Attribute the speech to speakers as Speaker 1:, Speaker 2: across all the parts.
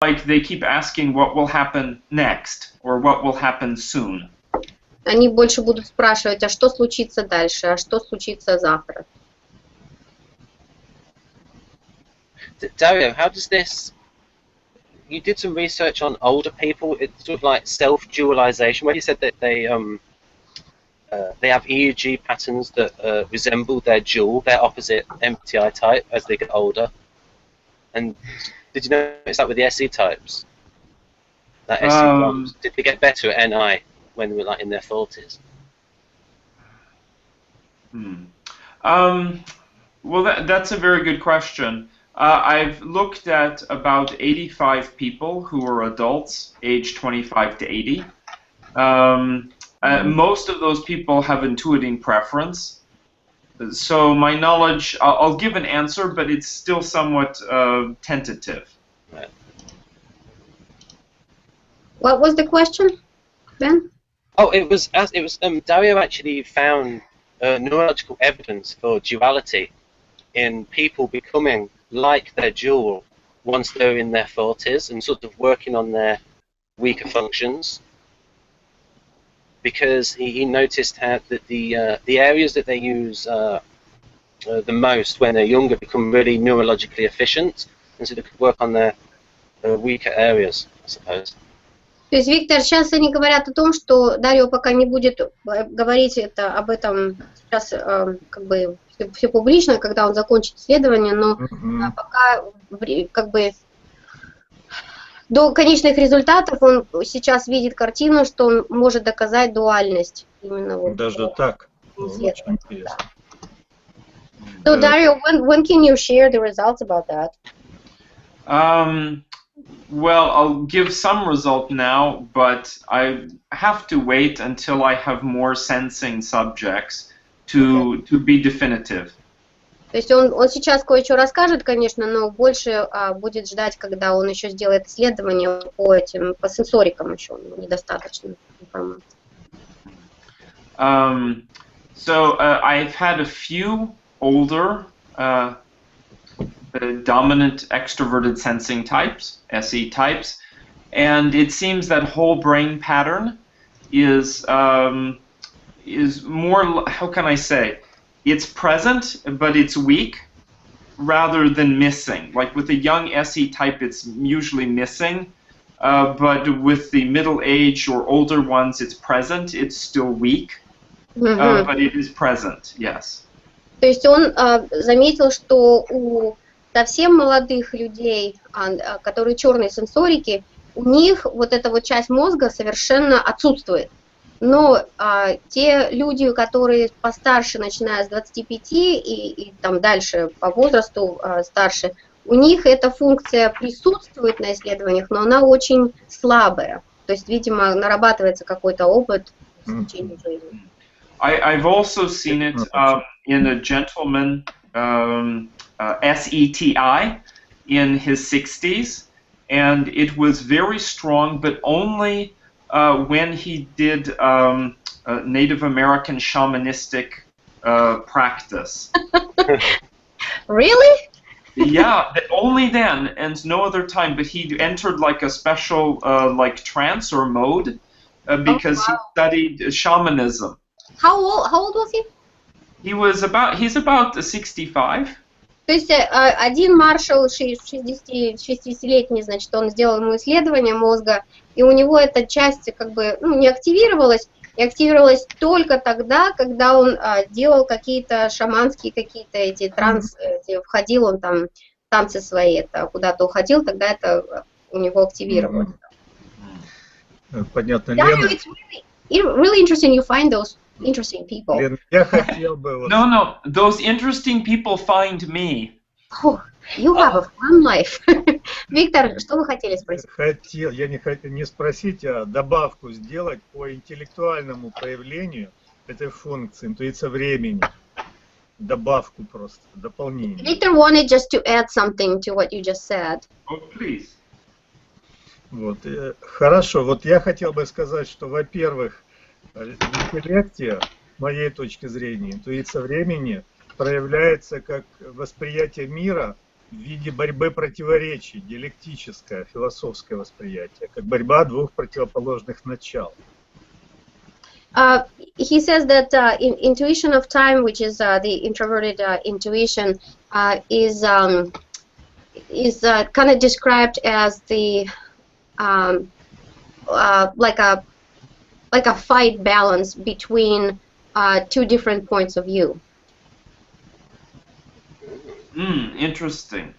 Speaker 1: like they keep asking what will happen next or what will happen soon.
Speaker 2: Они больше будут спрашивать, а что случится дальше, а что случится завтра.
Speaker 3: Dario, how does this... You did some research on older people. It's sort of like self-dualization, where you said that they have EEG patterns that resemble their dual, their opposite MBTI type, as they get older. And did you notice that with the SE types? That SE ones, did they get better at NI when they were like in their 40s?
Speaker 1: Well, that's a very good question. I've looked at about 85 people who are adults, aged 25 to 80. Most of those people have intuiting preference. So my knowledge, I'll give an answer, but it's still somewhat tentative.
Speaker 3: Right.
Speaker 2: What was the question, Ben?
Speaker 3: Oh, it was Dario actually found neurological evidence for duality in people becoming like their dual once they're in their 40s and sort of working on their weaker functions, because he noticed how that the areas that they use the most when they're younger become really neurologically efficient, and so they could work on their weaker areas, I suppose.
Speaker 2: То есть, Виктор, сейчас они говорят о том, что Дарио пока не будет говорить об этом сейчас как бы все публично, когда он закончит исследование, но пока как бы до конечных результатов он сейчас видит картину, что он может доказать дуальность. Именно вот.
Speaker 4: Даже так? Очень интересно.
Speaker 2: So, Dario, when can you share the results about that?
Speaker 1: Well, I'll give some result now, but I have to wait until I have more sensing subjects to be definitive.
Speaker 2: То есть он сейчас кое-что расскажет, конечно, но больше будет ждать, когда он еще сделает исследование по сенсорикам еще, недостаточно информации.
Speaker 1: So I've had a few older dominant extroverted sensing types, SE types, and it seems that whole brain pattern is more, how can I say, it's present, but it's weak rather than missing. Like with the young SE type, it's usually missing, but with the middle age or older ones, it's present, it's still weak, but it is present, yes.
Speaker 2: То есть он заметил, что у совсем молодых людей, которые черные сенсорики, у них вот эта вот часть мозга совершенно отсутствует. Но те люди, которые постарше, начиная с 25 и там дальше по возрасту старше, у них эта функция присутствует на исследованиях, но она очень слабая. То есть, видимо, нарабатывается какой-то опыт в течение жизни.
Speaker 1: I've also seen it in a gentleman, SETI, in his 60s, and it was very strong, but only when he did Native American shamanistic practice.
Speaker 2: Really?
Speaker 1: Yeah, only then, and no other time. But he entered like a special like trance or mode because he studied shamanism.
Speaker 2: How old was he?
Speaker 1: He's about 65.
Speaker 2: То есть один маршал 60-летний, значит, он сделал ему исследование мозга, и у него эта часть как бы не активировалась, и активировалась только тогда, когда он делал какие-то шаманские эти транс, входил он там, танцы свои, куда-то уходил, тогда это у него активировалось.
Speaker 4: Понятно,
Speaker 2: Yeah,
Speaker 4: Лена.
Speaker 2: it's really interesting you find those interesting people.
Speaker 4: Лен, я хотел бы...
Speaker 1: No, those interesting people find me.
Speaker 2: Oh, you have a fun life. Виктор, что вы хотели спросить?
Speaker 4: Я не хотел не спросить, а добавку сделать по интеллектуальному проявлению этой функции, интуиция времени. Добавку просто, дополнение.
Speaker 2: Victor wanted just to add something to what you just said.
Speaker 1: Oh, please.
Speaker 4: Вот, хорошо, вот я хотел бы сказать, что, во-первых, в интеллекте, с моей точки зрения, интуиция времени проявляется как восприятие мира в виде борьбы противоречий, диалектическое, философское восприятие, как борьба двух противоположных начал.
Speaker 2: He says that intuition of time, which is the introverted intuition, is kind of described as the like a fight balance between two different points of view.
Speaker 1: Interesting.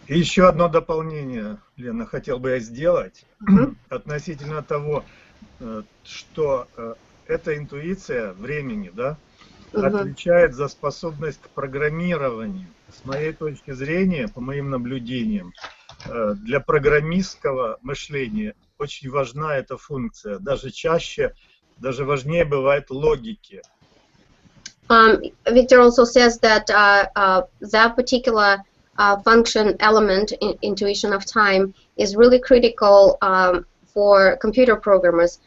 Speaker 4: И еще одно дополнение, Лена, хотел бы я сделать относительно того, что эта интуиция времени, да, отвечает за способность к программированию. С моей точки зрения, по моим наблюдениям, для программистского мышления очень важна эта функция. Даже чаще, даже важнее бывает логики.
Speaker 2: Victor also says that that particular function element, intuition of time, is really critical for computer programmers,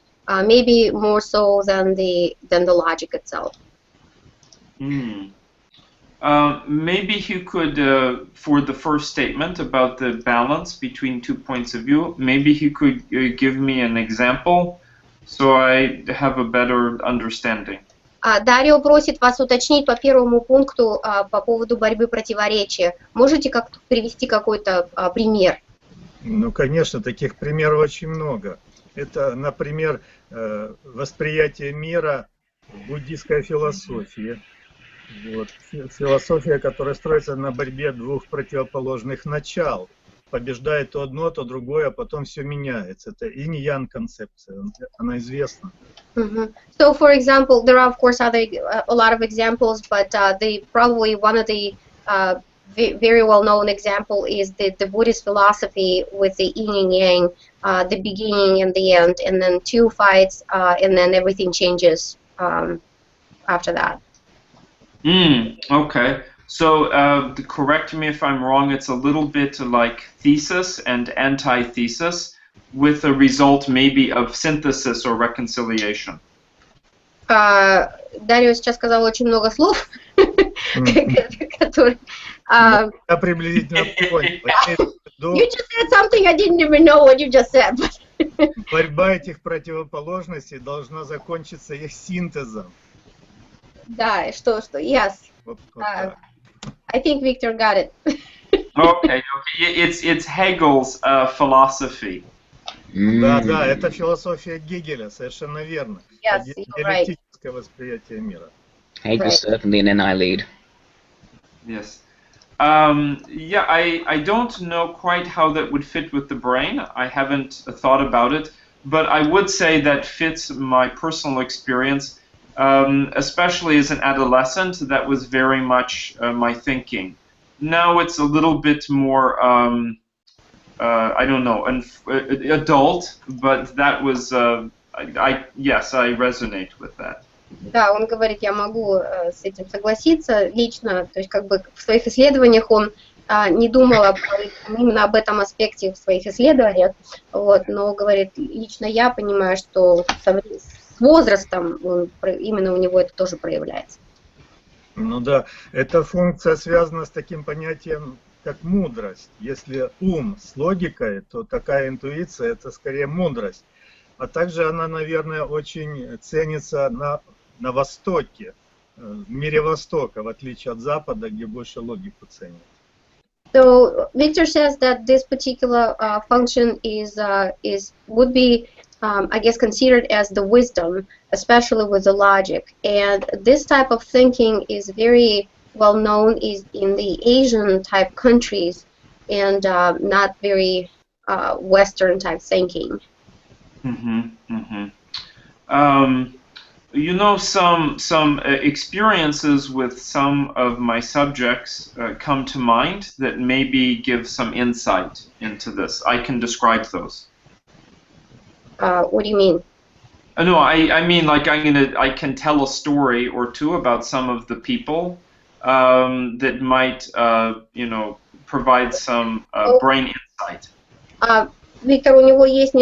Speaker 2: maybe more so than the logic itself.
Speaker 1: Maybe you could, for the first statement about the balance between two points of view, maybe you could give me an example so I have a better understanding.
Speaker 2: Дарио просит вас уточнить по первому пункту по поводу борьбы противоречия. Можете как-то привести какой-то пример?
Speaker 4: Ну, конечно, таких примеров очень много. Это, например, восприятие мира в буддийской философии. Вот. Философия, которая строится на борьбе двух противоположных начал. Побеждает то одно, то другое, а потом все меняется. Это инь-ян концепция, она известна.
Speaker 2: So, for example, there are of course a lot of examples, but probably one of the very well-known example is the Buddhist philosophy with the yin and yang, the beginning and the end, and then two fights, and then everything changes after that.
Speaker 1: Okay. So, correct me if I'm wrong, it's a little bit like thesis and antithesis, with a result maybe of synthesis or reconciliation.
Speaker 2: Дарио сейчас сказал очень много слов, которые...
Speaker 4: Я приблизительно понял.
Speaker 2: You just said something I didn't even know what you just said.
Speaker 4: Борьба этих противоположностей должна закончиться их синтезом.
Speaker 2: Да, что, yes. I think Victor got it.
Speaker 1: Okay. It's Hegel's philosophy.
Speaker 4: Да, это философия Гегеля, совершенно верно.
Speaker 2: Yes,
Speaker 4: диалектическое восприятие мира.
Speaker 5: Hegel's certainly an annihilate.
Speaker 1: Yes. Yeah, I don't know quite how that would fit with the brain. I haven't thought about it, but I would say that fits my personal experience. Especially as an adolescent, that was very much my thinking. Now it's a little bit more, I don't know, adult, but that was, yes, I resonate with that.
Speaker 2: Да, он говорит, я могу с этим согласиться лично, то есть как бы в своих исследованиях он не думал именно об этом аспекте в своих исследованиях, вот, но говорит, лично я понимаю, что с возрастом именно у него это тоже проявляется.
Speaker 4: Ну да, эта функция связана с таким понятием, как мудрость. Если ум с логикой, то такая интуиция – это скорее мудрость. А также она, наверное, очень ценится на Востоке, в мире Востока, в отличие от Запада, где больше логику ценят.
Speaker 2: So Victor says that this particular function would be I guess considered as the wisdom, especially with the logic. And this type of thinking is very well known in the Asian type countries and not very Western type thinking.
Speaker 1: You know, some experiences with some of my subjects come to mind that maybe give some insight into this. I can describe those.
Speaker 2: What do you mean?
Speaker 1: No, I mean like I can tell a story or two about some of the people that might provide some brain insight.
Speaker 2: Виктор, у него есть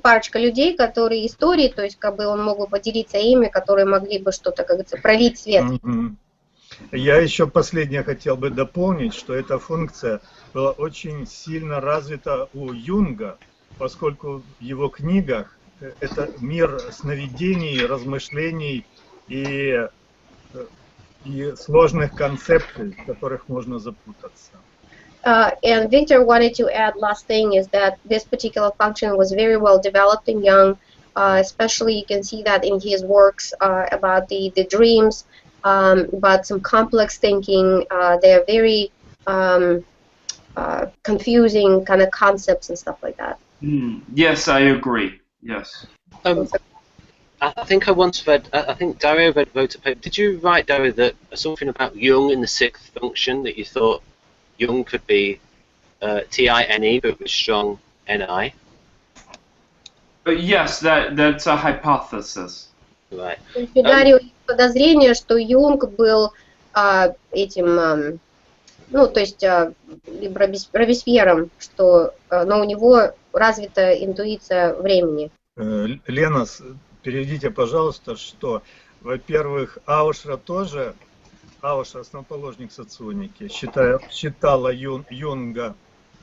Speaker 2: парочка людей, которые истории, то есть как бы он мог бы поделиться ими, которые могли бы что-то, как говорится, пролить свет.
Speaker 4: Я еще последнее хотел бы дополнить, что эта функция была очень сильно развита у Юнга, поскольку в его книгах это мир сновидений, размышлений и сложных концепций, в которых можно запутаться.
Speaker 2: And Victor wanted to add last thing is that this particular function was very well developed in Jung. Especially you can see that in his works about the dreams, about some complex thinking. They're very confusing kind of concepts and stuff like that.
Speaker 1: Yes, I agree. Yes.
Speaker 3: I think I once read, I think Dario wrote a paper. Did you write, Dario, that something about Jung in the sixth function, that you thought Jung could be T-I-N-E but with strong N-I?
Speaker 1: Yes, that's a hypothesis.
Speaker 3: Right.
Speaker 2: У Дарио есть подозрение, что Юнг был этим, ну, то есть Робеспьером, что, но у него развита интуиция времени.
Speaker 4: Лена, переведите, пожалуйста, что, во-первых, Аушра тоже, Аушра, основоположник соционики, считала Юнга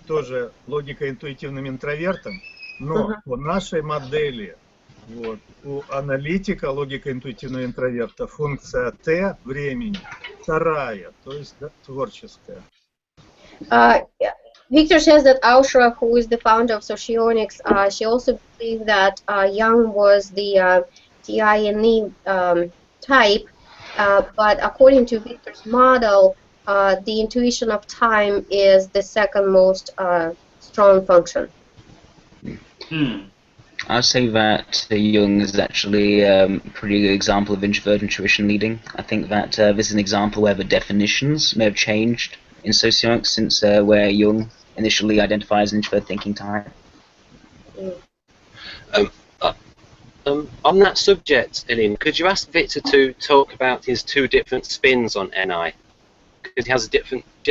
Speaker 4: тоже логико-интуитивным интровертом, но по нашей модели, вот, у аналитика логико-интуитивного интроверта функция Т времени вторая, то есть да, творческая.
Speaker 2: Victor says that Aушра, who is the founder of socionics, she also believes that Jung was the TINE type, but according to Victor's model, the intuition of time is the second most strong function.
Speaker 5: I'd say that Jung is actually a pretty good example of introvert intuition leading. I think that this is an example where the definitions may have changed in socionics since where Jung initially identifies an introvert thinking type.
Speaker 3: On that subject, Elin, could you ask Victor to talk about his two different spins on NI? Because he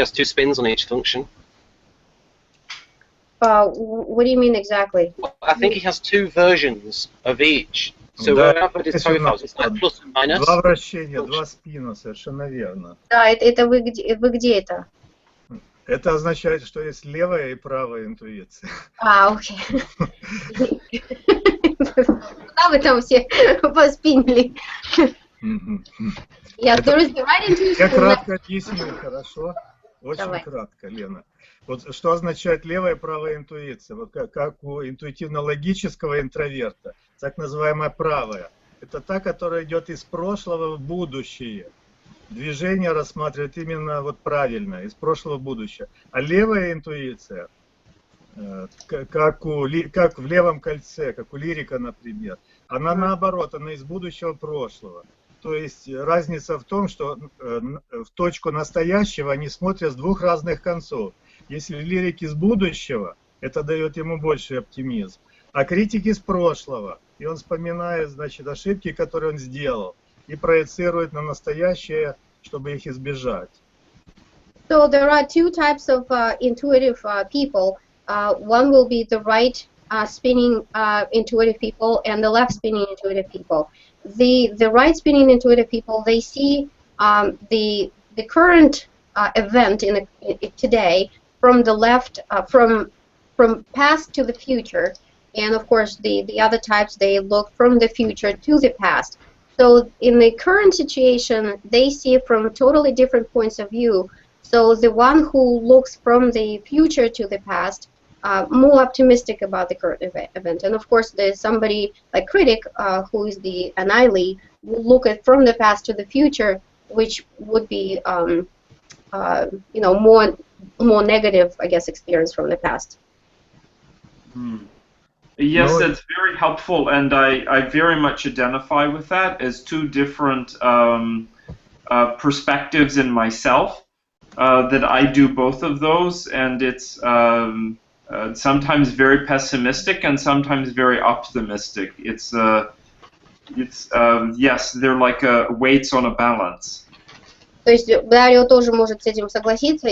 Speaker 3: has two spins on each function.
Speaker 2: What do you mean exactly?
Speaker 3: Well, I think he has two versions of each. So wherever it is profiles, it's like plus and minus.
Speaker 4: Два вращения, два спина, совершенно верно.
Speaker 2: Да, это вы где это?
Speaker 4: Это означает, что есть левая и правая интуиция.
Speaker 2: Окей. Куда вы там все поспинили? Я
Speaker 4: кратко объясню, хорошо? Очень кратко, Лена. Вот что означает левая и правая интуиция? Вот как у интуитивно-логического интроверта, так называемая правая. Это та, которая идет из прошлого в будущее. Движение рассматривает именно вот правильно, из прошлого в будущее. А левая интуиция, как в левом кольце, как у лирика, например, она наоборот, она из будущего в прошлого. То есть разница в том, что в точку настоящего они смотрят с двух разных концов. Если лирик из будущего, это дает ему больший оптимизм. А критик из прошлого, и он вспоминает, значит, ошибки, которые он сделал, и проецирует на настоящее, чтобы их избежать.
Speaker 2: So there are two types of intuitive people. One will be the right spinning intuitive people and the left spinning intuitive people. The right spinning intuitive people, they see the current event in today from the left, from past to the future, and of course the other types, they look from the future to the past. So in the current situation, they see it from totally different points of view. So the one who looks from the future to the past, more optimistic about the current event. And of course, there's somebody like critic, who is the annihilate, will look at from the past to the future, which would be, you know, more negative, I guess, experience from the past.
Speaker 1: Yes, that's very helpful, and I very much identify with that as two different perspectives in myself, that I do both of those, and it's sometimes very pessimistic and sometimes very optimistic. It's yes, they're like weights on a balance.
Speaker 2: То есть Дарио тоже может с этим согласиться.